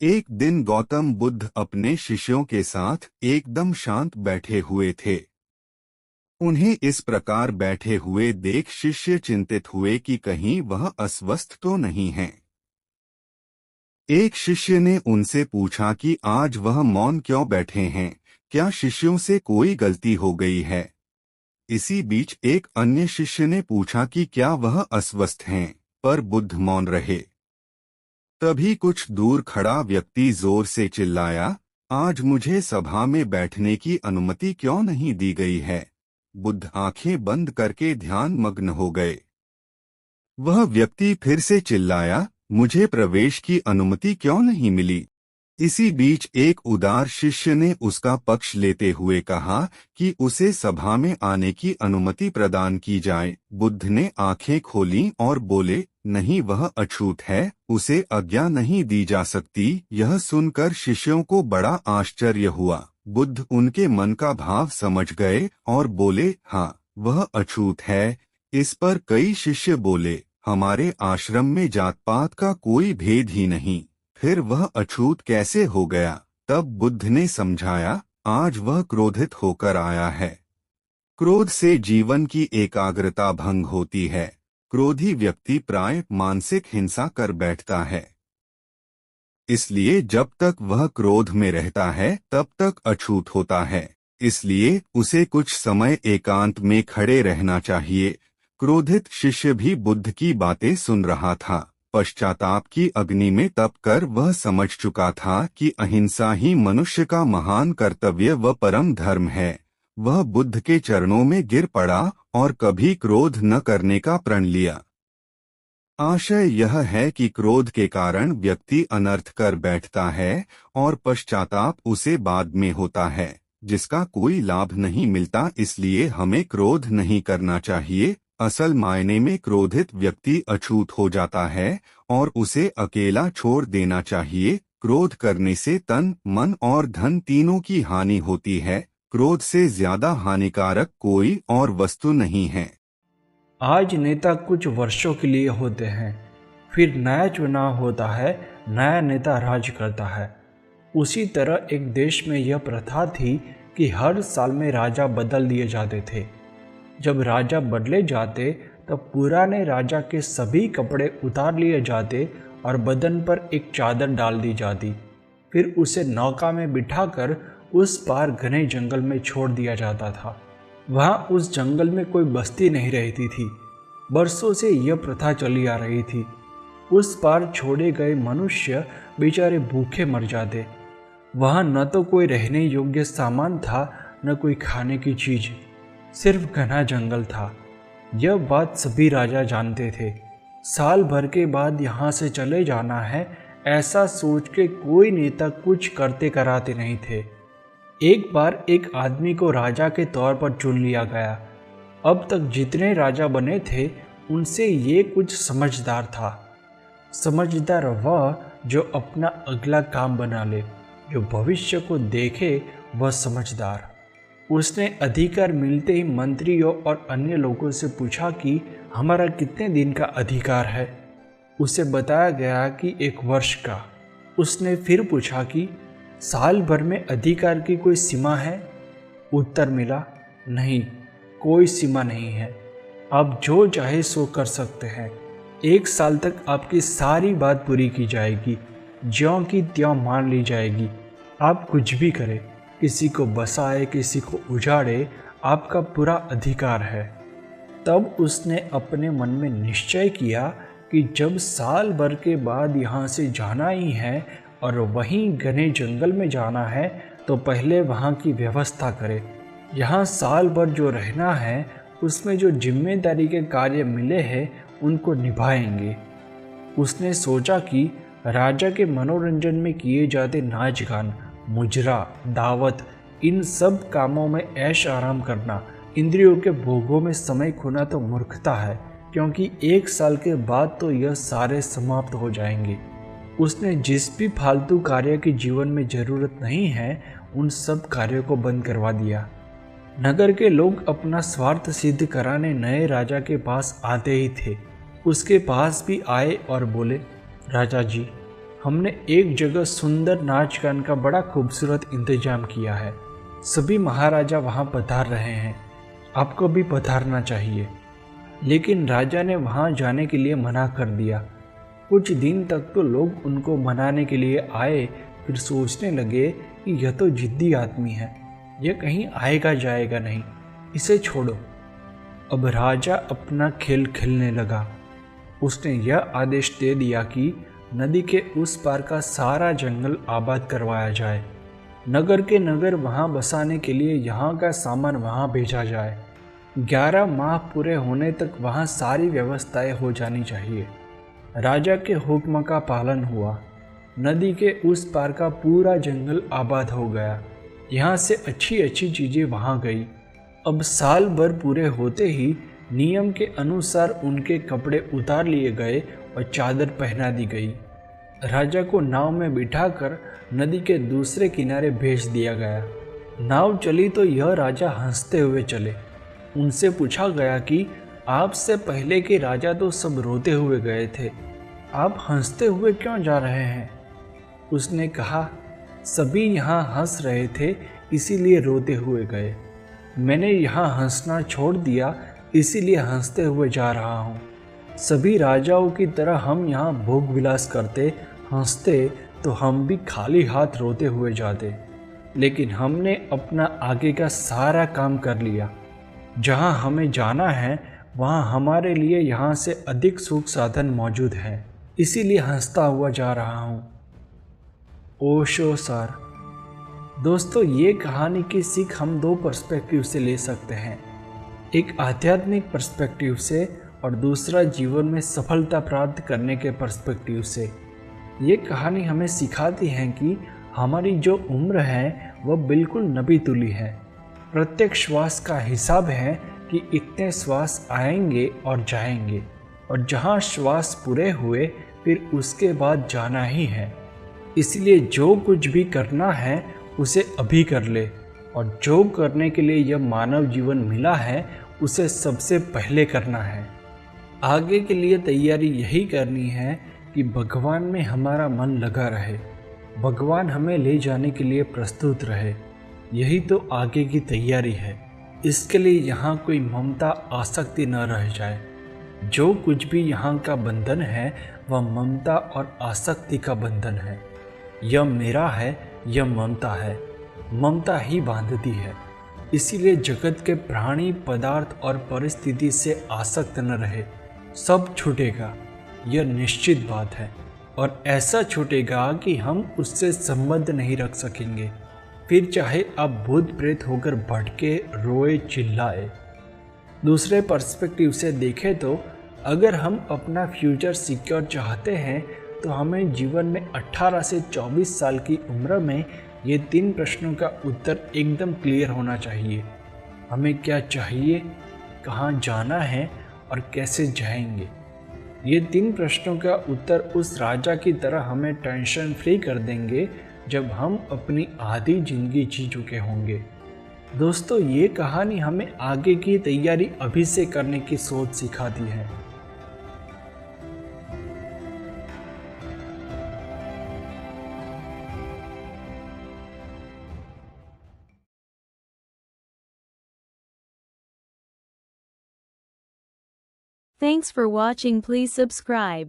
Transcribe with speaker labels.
Speaker 1: एक दिन गौतम बुद्ध अपने शिष्यों के साथ एकदम शांत बैठे हुए थे। उन्हें इस प्रकार बैठे हुए देख शिष्य चिंतित हुए कि कहीं वह अस्वस्थ तो नहीं हैं। एक शिष्य ने उनसे पूछा कि आज वह मौन क्यों बैठे हैं, क्या शिष्यों से कोई गलती हो गई है। इसी बीच एक अन्य शिष्य ने पूछा कि क्या वह अस्वस्थ हैं, पर बुद्ध मौन रहे। तभी कुछ दूर खड़ा व्यक्ति जोर से चिल्लाया, आज मुझे सभा में बैठने की अनुमति क्यों नहीं दी गई है। बुद्ध आंखें बंद करके ध्यान मग्न हो गए। वह व्यक्ति फिर से चिल्लाया, मुझे प्रवेश की अनुमति क्यों नहीं मिली। इसी बीच एक उदार शिष्य ने उसका पक्ष लेते हुए कहा कि उसे सभा में आने की अनुमति प्रदान की जाए। बुद्ध ने आंखें खोलीं और बोले, नहीं, वह अछूत है, उसे आज्ञा नहीं दी जा सकती। यह सुनकर शिष्यों को बड़ा आश्चर्य हुआ। बुद्ध उनके मन का भाव समझ गए और बोले, हाँ, वह अछूत है। इस पर कई शिष्य बोले, हमारे आश्रम में जात पात का कोई भेद ही नहीं, फिर वह अछूत कैसे हो गया। तब बुद्ध ने समझाया, आज वह क्रोधित होकर आया है। क्रोध से जीवन की एकाग्रता भंग होती है। क्रोधी व्यक्ति प्राय मानसिक हिंसा कर बैठता है। इसलिए जब तक वह क्रोध में रहता है तब तक अछूत होता है। इसलिए उसे कुछ समय एकांत में खड़े रहना चाहिए। क्रोधित शिष्य भी बुद्ध की बातें सुन रहा था। पश्चाताप की अग्नि में तप कर वह समझ चुका था कि अहिंसा ही मनुष्य का महान कर्तव्य व परम धर्म है। वह बुद्ध के चरणों में गिर पड़ा और कभी क्रोध न करने का प्रण लिया। आशय यह है कि क्रोध के कारण व्यक्ति अनर्थ कर बैठता है और पश्चाताप उसे बाद में होता है, जिसका कोई लाभ नहीं मिलता। इसलिए हमें क्रोध नहीं करना चाहिए। असल मायने में क्रोधित व्यक्ति अछूत हो जाता है और उसे अकेला छोड़ देना चाहिए। क्रोध करने से तन, मन और धन तीनों की हानि होती है। क्रोध से ज्यादा हानिकारक कोई और वस्तु नहीं है।
Speaker 2: आज नेता कुछ वर्षों के लिए होते हैं, फिर नया चुनाव होता है, नया नेता राज करता है। उसी तरह एक देश में यह प्रथा थी कि हर साल में राजा बदल दिए जाते थे। जब राजा बदले जाते तब पुराने राजा के सभी कपड़े उतार लिए जाते और बदन पर एक चादर डाल दी जाती। फिर उसे नौका में बिठाकर उस पार घने जंगल में छोड़ दिया जाता था। वहाँ उस जंगल में कोई बस्ती नहीं रहती थी। बरसों से यह प्रथा चली आ रही थी। उस पार छोड़े गए मनुष्य बेचारे भूखे मर जाते। वहाँ न तो कोई रहने योग्य सामान था, न कोई खाने की चीज, सिर्फ घना जंगल था। यह बात सभी राजा जानते थे। साल भर के बाद यहाँ से चले जाना है, ऐसा सोच के कोई नेता कुछ करते कराते नहीं थे। एक बार एक आदमी को राजा के तौर पर चुन लिया गया। अब तक जितने राजा बने थे उनसे ये कुछ समझदार था। समझदार वह जो अपना अगला काम बना ले, जो भविष्य को देखे, वह समझदार। उसने अधिकार मिलते ही मंत्रियों और अन्य लोगों से पूछा कि हमारा कितने दिन का अधिकार है। उसे बताया गया कि 1 वर्ष का। उसने फिर पूछा कि साल भर में अधिकार की कोई सीमा है। उत्तर मिला, नहीं, कोई सीमा नहीं है। आप जो चाहे सो कर सकते हैं। 1 साल तक आपकी सारी बात पूरी की जाएगी, ज्यों की त्यों मान ली जाएगी। आप कुछ भी करें, किसी को बसाए, किसी को उजाड़े, आपका पूरा अधिकार है। तब उसने अपने मन में निश्चय किया कि जब साल भर के बाद यहाँ से जाना ही है और वहीं घने जंगल में जाना है, तो पहले वहाँ की व्यवस्था करे। यहाँ साल भर जो रहना है उसमें जो जिम्मेदारी के कार्य मिले हैं उनको निभाएंगे। उसने सोचा कि राजा के मनोरंजन में किए जाते नाच गान, मुजरा, दावत, इन सब कामों में ऐश आराम करना, इंद्रियों के भोगों में समय खोना तो मूर्खता है, क्योंकि 1 साल के बाद तो यह सारे समाप्त हो जाएंगे। उसने जिस भी फालतू कार्य की जीवन में जरूरत नहीं है, उन सब कार्यों को बंद करवा दिया। नगर के लोग अपना स्वार्थ सिद्ध कराने नए राजा के पास आते ही थे। उसके पास भी आए और बोले, राजा जी, हमने एक जगह सुंदर नाच गान का बड़ा खूबसूरत इंतजाम किया है। सभी महाराजा वहाँ पधार रहे हैं, आपको भी पधारना चाहिए। लेकिन राजा ने वहाँ जाने के लिए मना कर दिया। कुछ दिन तक तो लोग उनको मनाने के लिए आए, फिर सोचने लगे कि यह तो जिद्दी आदमी है, यह कहीं आएगा जाएगा नहीं, इसे छोड़ो। अब राजा अपना खेल खेलने लगा। उसने यह आदेश दे दिया कि नदी के उस पार का सारा जंगल आबाद करवाया जाए। नगर के नगर वहाँ बसाने के लिए यहाँ का सामान वहाँ भेजा जाए। 11 माह पूरे होने तक वहाँ सारी व्यवस्थाएं हो जानी चाहिए। राजा के हुक्म का पालन हुआ। नदी के उस पार का पूरा जंगल आबाद हो गया। यहाँ से अच्छी अच्छी चीज़ें वहाँ गई। अब साल भर पूरे होते ही नियम के अनुसार उनके कपड़े उतार लिए गए और चादर पहना दी गई। राजा को नाव में बिठाकर नदी के दूसरे किनारे भेज दिया गया। नाव चली तो यह राजा हंसते हुए चले। उनसे पूछा गया कि आपसे पहले के राजा तो सब रोते हुए गए थे, आप हंसते हुए क्यों जा रहे हैं? उसने कहा, सभी यहाँ हंस रहे थे इसीलिए रोते हुए गए। मैंने यहाँ हंसना छोड़ दिया इसीलिए हंसते हुए जा रहा हूँ। सभी राजाओं की तरह हम यहाँ भोग विलास करते, हंसते तो हम भी खाली हाथ रोते हुए जाते। लेकिन हमने अपना आगे का सारा काम कर लिया। जहाँ हमें जाना है वहाँ हमारे लिए यहाँ से अधिक सुख साधन मौजूद हैं, इसीलिए हंसता हुआ जा रहा हूँ। ओशो सार। दोस्तों, ये कहानी की सीख हम 2 पर्सपेक्टिव से ले सकते हैं। एक आध्यात्मिक पर्सपेक्टिव से और दूसरा जीवन में सफलता प्राप्त करने के पर्सपेक्टिव से। ये कहानी हमें सिखाती है कि हमारी जो उम्र है वह बिल्कुल नबी तुली है। प्रत्येक श्वास का हिसाब है कि इतने श्वास आएंगे और जाएंगे, और जहाँ श्वास पूरे हुए फिर उसके बाद जाना ही है। इसलिए जो कुछ भी करना है उसे अभी कर ले, और जो करने के लिए यह मानव जीवन मिला है उसे सबसे पहले करना है। आगे के लिए तैयारी यही करनी है कि भगवान में हमारा मन लगा रहे, भगवान हमें ले जाने के लिए प्रस्तुत रहे। यही तो आगे की तैयारी है। इसके लिए यहाँ कोई ममता आसक्ति न रह जाए। जो कुछ भी यहाँ का बंधन है वह ममता और आसक्ति का बंधन है। यह मेरा है, यह ममता है, ममता ही बांधती है। इसीलिए जगत के प्राणी, पदार्थ और परिस्थिति से आसक्त न रहे। सब छूटेगा, यह निश्चित बात है, और ऐसा छूटेगा कि हम उससे संबंध नहीं रख सकेंगे। फिर चाहे आप भूत प्रेत होकर भटके, रोए, चिल्लाए। दूसरे पर्सपेक्टिव से देखें तो अगर हम अपना फ्यूचर सिक्योर चाहते हैं तो हमें जीवन में 18 से 24 साल की उम्र में ये 3 प्रश्नों का उत्तर एकदम क्लियर होना चाहिए। हमें क्या चाहिए, कहाँ जाना है और कैसे जाएंगे। ये 3 प्रश्नों का उत्तर उस राजा की तरह हमें टेंशन फ्री कर देंगे जब हम अपनी आधी जिंदगी जी चुके होंगे। दोस्तों, ये कहानी हमें आगे की तैयारी अभी से करने की सोच सिखाती है।
Speaker 3: Thanks for watching. Please subscribe.